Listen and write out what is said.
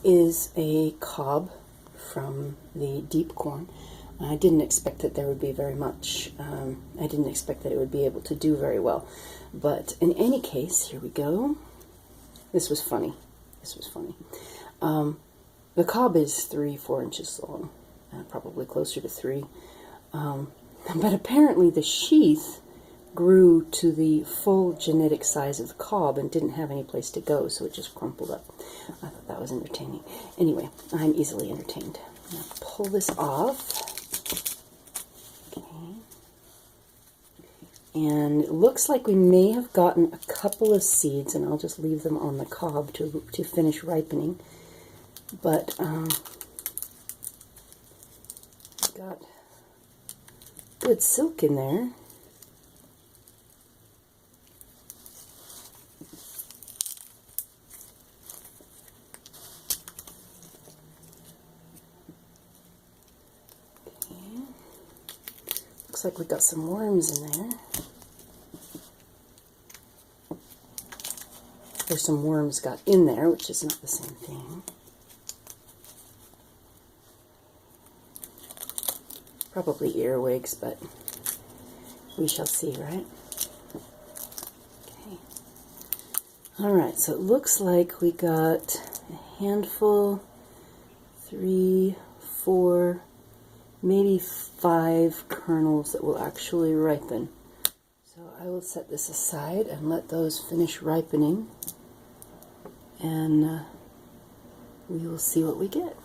Is a cob from the deep corn. I didn't expect that there would be very much. I didn't expect that it would be able to do very well. But in any case, here we go. This was funny. This was funny. The cob is 3-4 inches long, probably closer to 3. But apparently the sheath grew to the full genetic size of the cob and didn't have any place to go, so it just crumpled up. I thought that was entertaining. Anyway, I'm easily entertained. I'm going to pull this off. Okay. And it looks like we may have gotten a couple of seeds, and I'll just leave them on the cob to finish ripening. But got good silk in there. Okay. Looks like we got some worms in there. Or some worms got in there, which is not the same thing. Probably earwigs, but we shall see, right? Okay. Alright, so it looks like we got a handful, 3, 4, maybe 5 kernels that will actually ripen. So I will set this aside and let those finish ripening, and we will see what we get.